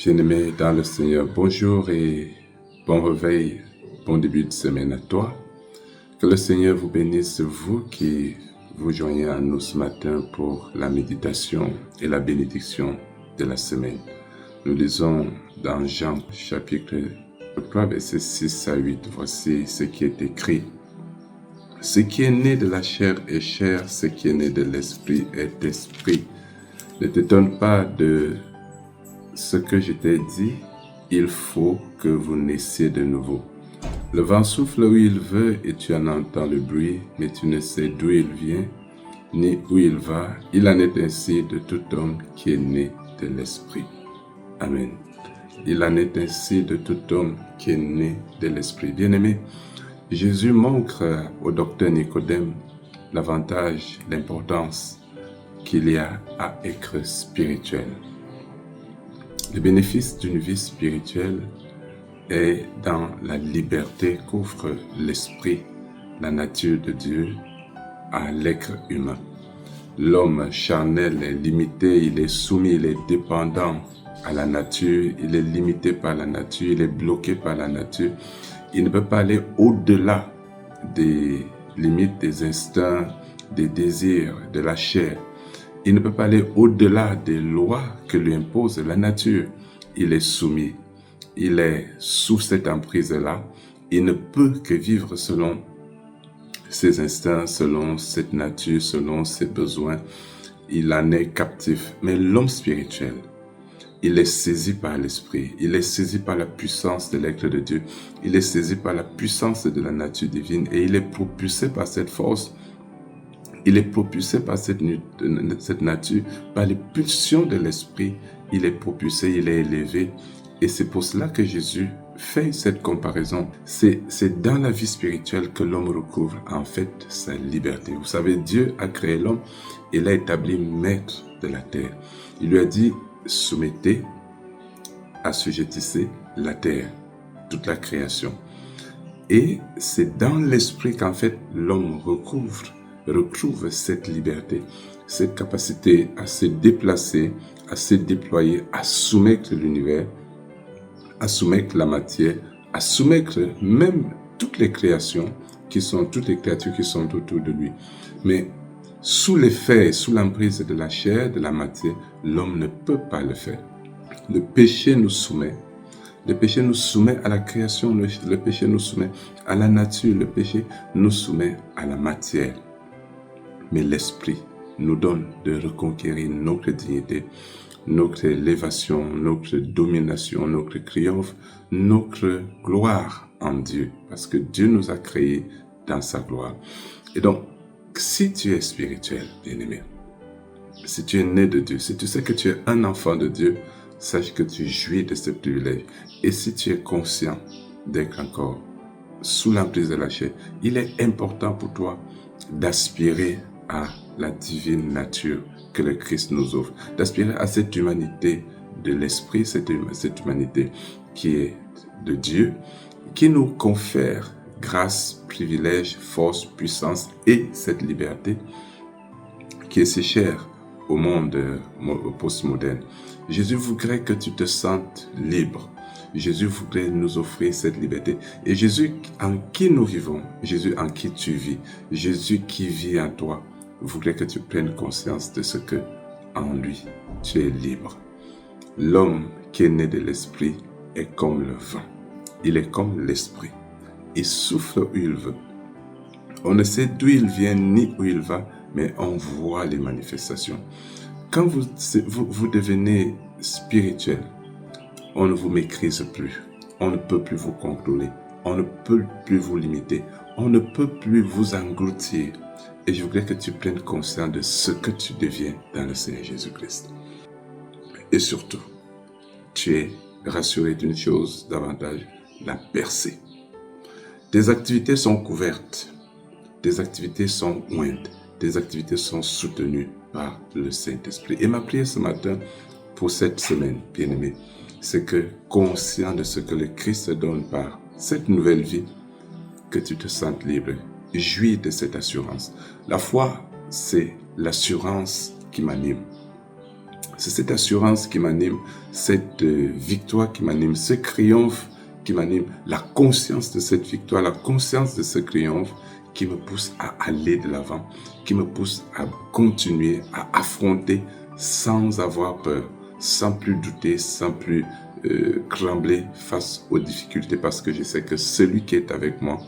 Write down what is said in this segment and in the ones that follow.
Bien-aimé dans le Seigneur, bonjour et bon réveil, bon début de semaine à toi. Que le Seigneur vous bénisse, vous qui vous joignez à nous ce matin pour la méditation et la bénédiction de la semaine. Nous lisons dans Jean chapitre 3, versets 6 à 8, voici ce qui est écrit. Ce qui est né de la chair est chair, ce qui est né de l'esprit est esprit. Ne t'étonne pas de ce que je t'ai dit, il faut que vous naissiez de nouveau. Le vent souffle où il veut et tu en entends le bruit, mais tu ne sais d'où il vient, ni où il va. Il en est ainsi de tout homme qui est né de l'esprit. Amen. Il en est ainsi de tout homme qui est né de l'esprit. Bien-aimé, Jésus montre au docteur Nicodème l'avantage, l'importance qu'il y a à être spirituel. Le bénéfice d'une vie spirituelle est dans la liberté qu'offre l'esprit, la nature de Dieu à l'être humain. L'homme charnel est limité, il est soumis, il est dépendant à la nature, il est limité par la nature, il est bloqué par la nature. Il ne peut pas aller au-delà des limites, des instincts, des désirs, de la chair. Il ne peut pas aller au-delà des lois que lui impose la nature. Il est soumis. Il est sous cette emprise-là. Il ne peut que vivre selon ses instincts, selon cette nature, selon ses besoins. Il en est captif. Mais l'homme spirituel, il est saisi par l'esprit. Il est saisi par la puissance de l'être de Dieu. Il est saisi par la puissance de la nature divine et il est propulsé par cette force. Il est propulsé par cette nature, par les pulsions de l'esprit. Il est propulsé, il est élevé. Et c'est pour cela que Jésus fait cette comparaison. C'est dans la vie spirituelle que l'homme recouvre en fait sa liberté. Vous savez, Dieu a créé l'homme et l'a établi maître de la terre. Il lui a dit, soumettez, assujettissez la terre, toute la création. Et c'est dans l'esprit qu'en fait l'homme retrouve cette liberté, cette capacité à se déplacer, à se déployer, à soumettre l'univers, à soumettre la matière, à soumettre même toutes les créatures qui sont autour de lui. Mais sous l'effet, sous l'emprise de la chair, de la matière, l'homme ne peut pas le faire. Le péché nous soumet. Le péché nous soumet à la création, le péché nous soumet à la nature, le péché nous soumet à la matière. Mais l'esprit nous donne de reconquérir notre dignité, notre élévation, notre domination, notre triomphe, notre gloire en Dieu. Parce que Dieu nous a créés dans sa gloire. Et donc, si tu es spirituel, bien-aimé, si tu es né de Dieu, si tu sais que tu es un enfant de Dieu, sache que tu jouis de ce privilège. Et si tu es conscient d'être encore sous l'emprise de la chair, il est important pour toi d'aspirer à la divine nature que le Christ nous offre, d'aspirer à cette humanité de l'esprit, cette humanité qui est de Dieu, qui nous confère grâce, privilège, force, puissance et cette liberté qui est si chère au monde postmoderne. Jésus voudrait que tu te sentes libre. Jésus voudrait nous offrir cette liberté. Et Jésus en qui nous vivons, Jésus en qui tu vis, Jésus qui vit en toi, voudrait que tu prennes conscience de ce que en lui, tu es libre. L'homme qui est né de l'esprit est comme le vent. Il est comme l'esprit. Il souffle où il veut. On ne sait d'où il vient ni où il va, mais on voit les manifestations. Quand vous devenez spirituel, on ne vous méprise plus. On ne peut plus vous contrôler. On ne peut plus vous limiter. On ne peut plus vous engloutir. Et je voudrais que tu prennes conscience de ce que tu deviens dans le Seigneur Jésus-Christ. Et surtout, tu es rassuré d'une chose davantage, la percée. Tes activités sont couvertes. Tes activités sont ointes. Tes activités sont soutenues par le Saint-Esprit. Et ma prière ce matin pour cette semaine, bien-aimé, c'est que, conscient de ce que le Christ te donne par cette nouvelle vie, que tu te sentes libre. Jouis de cette assurance. La foi, c'est l'assurance qui m'anime. C'est cette assurance qui m'anime, cette victoire qui m'anime, ce triomphe qui m'anime, la conscience de cette victoire, la conscience de ce triomphe qui me pousse à aller de l'avant, qui me pousse à continuer, à affronter sans avoir peur, sans plus douter, sans plus trembler face aux difficultés, parce que je sais que celui qui est avec moi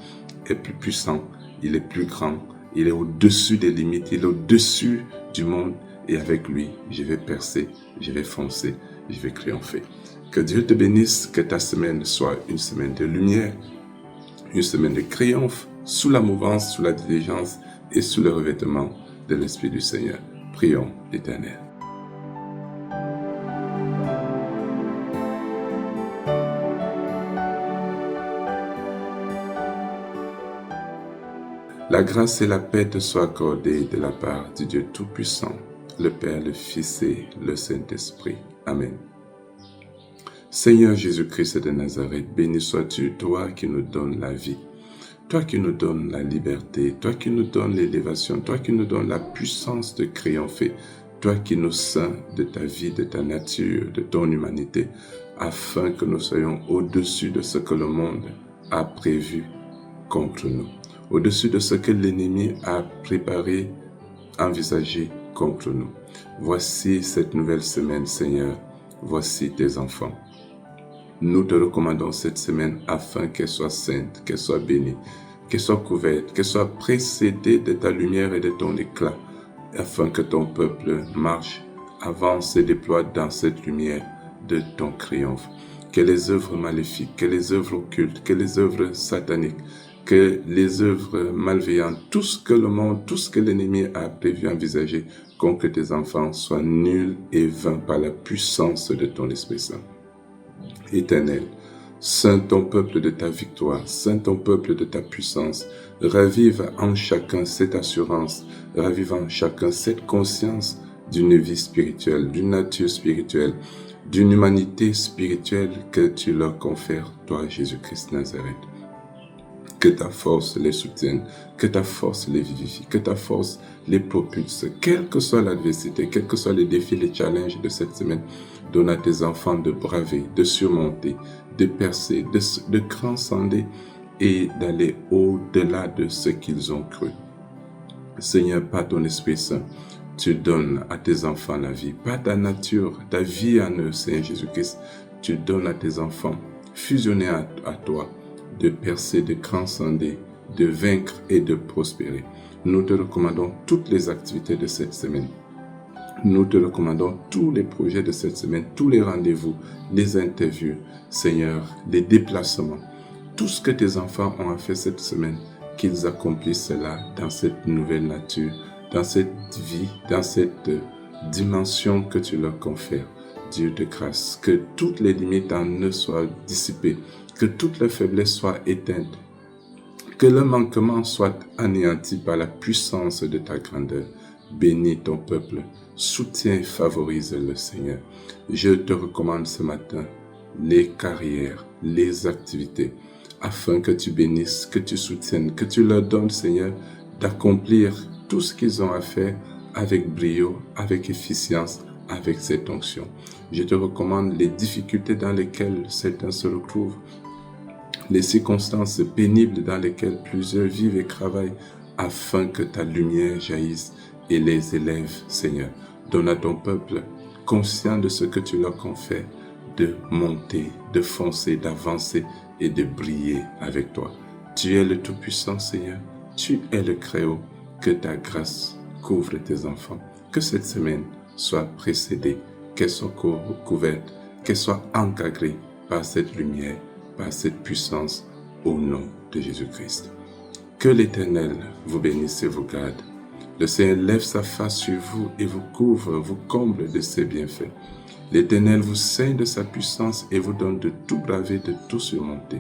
est plus puissant, il est plus grand, il est au-dessus des limites, il est au-dessus du monde, et avec lui, je vais percer, je vais foncer, je vais triompher. Que Dieu te bénisse, que ta semaine soit une semaine de lumière, une semaine de triomphe, sous la mouvance, sous la diligence et sous le revêtement de l'Esprit du Seigneur. Prions l'Éternel. La grâce et la paix te soient accordées de la part du Dieu Tout-Puissant, le Père, le Fils et le Saint-Esprit. Amen. Seigneur Jésus-Christ de Nazareth, béni sois-tu, toi qui nous donnes la vie, toi qui nous donnes la liberté, toi qui nous donnes l'élévation, toi qui nous donnes la puissance de triompher, toi qui nous ceins de ta vie, de ta nature, de ton humanité, afin que nous soyons au-dessus de ce que le monde a prévu contre nous, au-dessus de ce que l'ennemi a préparé, envisagé contre nous. Voici cette nouvelle semaine, Seigneur. Voici tes enfants. Nous te recommandons cette semaine afin qu'elle soit sainte, qu'elle soit bénie, qu'elle soit couverte, qu'elle soit précédée de ta lumière et de ton éclat, afin que ton peuple marche, avance et déploie dans cette lumière de ton triomphe. Que les œuvres maléfiques, que les œuvres occultes, que les œuvres sataniques, que les œuvres malveillantes, tout ce que le monde, tout ce que l'ennemi a prévu envisager contre tes enfants soit nul et vain par la puissance de ton Esprit Saint. Éternel, ceins ton peuple de ta victoire, ceins ton peuple de ta puissance, ravive en chacun cette assurance, ravive en chacun cette conscience d'une vie spirituelle, d'une nature spirituelle, d'une humanité spirituelle que tu leur confères, toi Jésus-Christ Nazareth. Que ta force les soutienne, que ta force les vivifie, que ta force les propulse, quelle que soit l'adversité, quels que soient les défis, les challenges de cette semaine. Donne à tes enfants de braver, de surmonter, de percer, de transcender et d'aller au-delà de ce qu'ils ont cru. Seigneur, par ton Esprit Saint, tu donnes à tes enfants la vie, pas ta nature, ta vie en eux, Seigneur Jésus-Christ. Tu donnes à tes enfants, fusionnés à toi, de percer, de transcender, de vaincre et de prospérer. Nous te recommandons toutes les activités de cette semaine. Nous te recommandons tous les projets de cette semaine, tous les rendez-vous, les interviews, Seigneur, les déplacements, tout ce que tes enfants ont à faire cette semaine, qu'ils accomplissent cela dans cette nouvelle nature, dans cette vie, dans cette dimension que tu leur confères. Dieu de grâce, que toutes les limites en eux soient dissipées, que toutes les faiblesses soient éteintes, que le manquement soit anéanti par la puissance de ta grandeur. Bénis ton peuple, soutiens et favorise le Seigneur. Je te recommande ce matin les carrières, les activités, afin que tu bénisses, que tu soutiennes, que tu leur donnes, Seigneur, d'accomplir tout ce qu'ils ont à faire avec brio, avec efficience, avec cette onction. Je te recommande les difficultés dans lesquelles certains se retrouvent, les circonstances pénibles dans lesquelles plusieurs vivent et travaillent, afin que ta lumière jaillisse et les élève, Seigneur. Donne à ton peuple, conscient de ce que tu leur confères, de monter, de foncer, d'avancer et de briller avec toi. Tu es le Tout-Puissant, Seigneur. Tu es le Très-Haut. Que ta grâce couvre tes enfants. Que cette semaine soit précédée, qu'elle soit couverte, qu'elle soit encadrée par cette lumière, par cette puissance, au nom de Jésus-Christ. Que l'Éternel vous bénisse et vous garde. Le Seigneur lève sa face sur vous et vous couvre, vous comble de ses bienfaits. L'Éternel vous ceigne de sa puissance et vous donne de tout braver, de tout surmonter.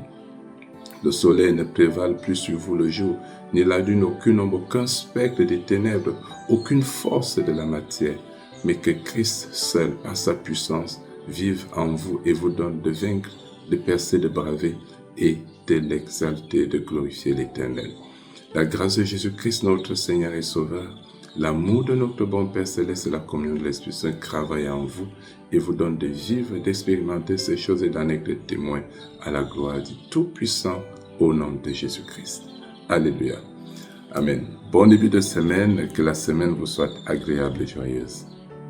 Le soleil ne prévale plus sur vous le jour, ni la lune aucune ombre, aucun spectre des ténèbres, aucune force de la matière, mais que Christ seul, par sa puissance, vive en vous et vous donne de vaincre, de percer, de braver et de l'exalter, de glorifier l'Éternel. La grâce de Jésus-Christ, notre Seigneur et Sauveur, L'amour de notre bon Père Céleste et la communion de l'Esprit Saint travaillent en vous et vous donnent de vivre, d'expérimenter ces choses et d'en être témoins à la gloire du Tout-Puissant au nom de Jésus-Christ. Alléluia. Amen. Bon début de semaine, que la semaine vous soit agréable et joyeuse.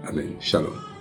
Amen. Shalom.